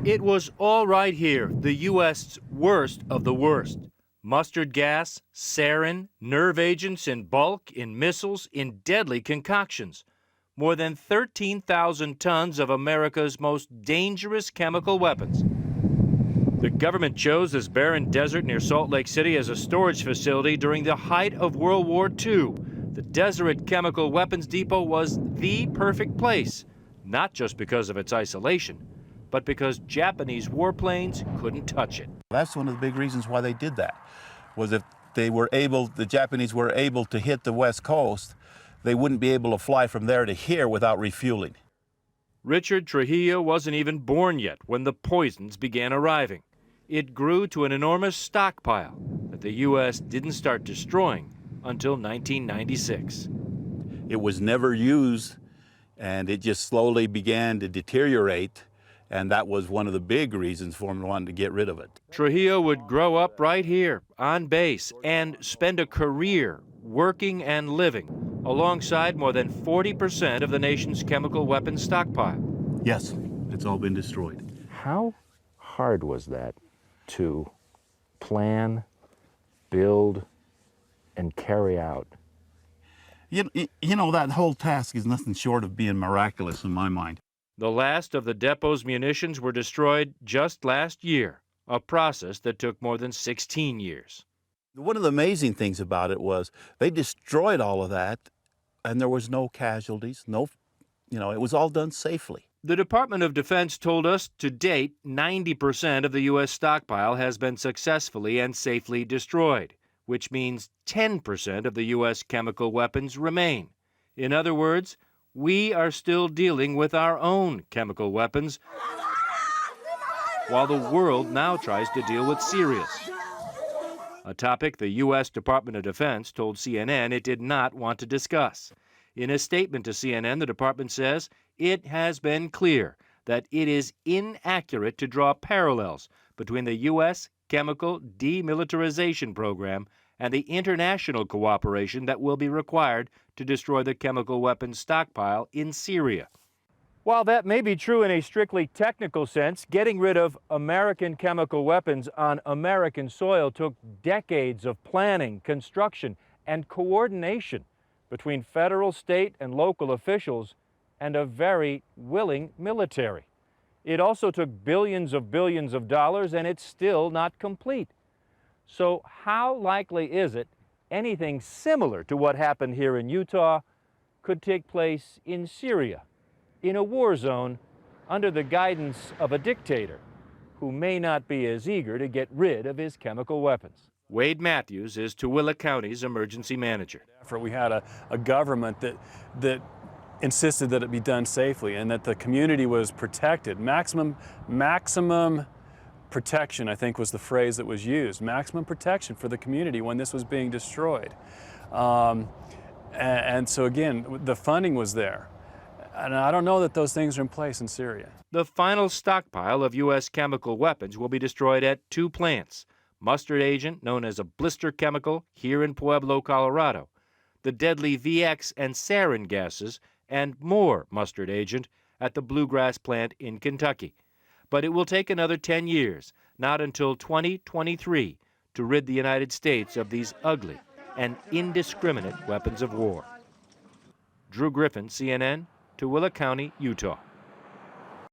It was all right here, the U.S.'s worst of the worst. Mustard gas, sarin, nerve agents in bulk, in missiles, in deadly concoctions. More than 13,000 tons of America's most dangerous chemical weapons. The government chose this barren desert near Salt Lake City as a storage facility during the height of World War II. The Deseret Chemical Weapons Depot was the perfect place, not just because of its isolation, but because Japanese warplanes couldn't touch it. That's one of the big reasons why they did that, was if the Japanese were able to hit the West Coast, they wouldn't be able to fly from there to here without refueling. Richard Trujillo wasn't even born yet when the poisons began arriving. It grew to an enormous stockpile that the U.S. didn't start destroying until 1996. It was never used, and it just slowly began to deteriorate, and that was one of the big reasons for him wanting to get rid of it. Trujillo would grow up right here on base and spend a career working and living alongside more than 40% of the nation's chemical weapons stockpile. Yes, it's all been destroyed. How hard was that to plan, build, and carry out? You know, that whole task is nothing short of being miraculous in my mind. The last of the depot's munitions were destroyed just last year, a process that took more than 16 years. One of the amazing things about it was they destroyed all of that, and there was no casualties, it was all done safely. The Department of Defense told us to date, 90% of the U.S. stockpile has been successfully and safely destroyed, which means 10% of the U.S. chemical weapons remain. In other words, we are still dealing with our own chemical weapons, while the world now tries to deal with Syria's. A topic the U.S. Department of Defense told CNN it did not want to discuss. In a statement to CNN, the department says it has been clear that it is inaccurate to draw parallels between the U.S. chemical demilitarization program and the international cooperation that will be required to destroy the chemical weapons stockpile in Syria. While that may be true in a strictly technical sense, getting rid of American chemical weapons on American soil took decades of planning, construction, and coordination between federal, state, and local officials and a very willing military. It also took billions of dollars, and it's still not complete. So how likely is it anything similar to what happened here in Utah could take place in Syria, in a war zone under the guidance of a dictator who may not be as eager to get rid of his chemical weapons? Wade Matthews is Tooele County's emergency manager. We had a government that insisted that it be done safely and that the community was protected. Maximum protection, I think, was the phrase that was used. Maximum protection for the community when this was being destroyed. And so again, the funding was there. And I don't know that those things are in place in Syria. The final stockpile of U.S. chemical weapons will be destroyed at two plants. Mustard agent, known as a blister chemical, here in Pueblo, Colorado. The deadly VX and sarin gases, and more mustard agent at the Bluegrass plant in Kentucky. But it will take another 10 years, not until 2023, to rid the United States of these ugly and indiscriminate weapons of war. Drew Griffin, CNN, Tooele County, Utah.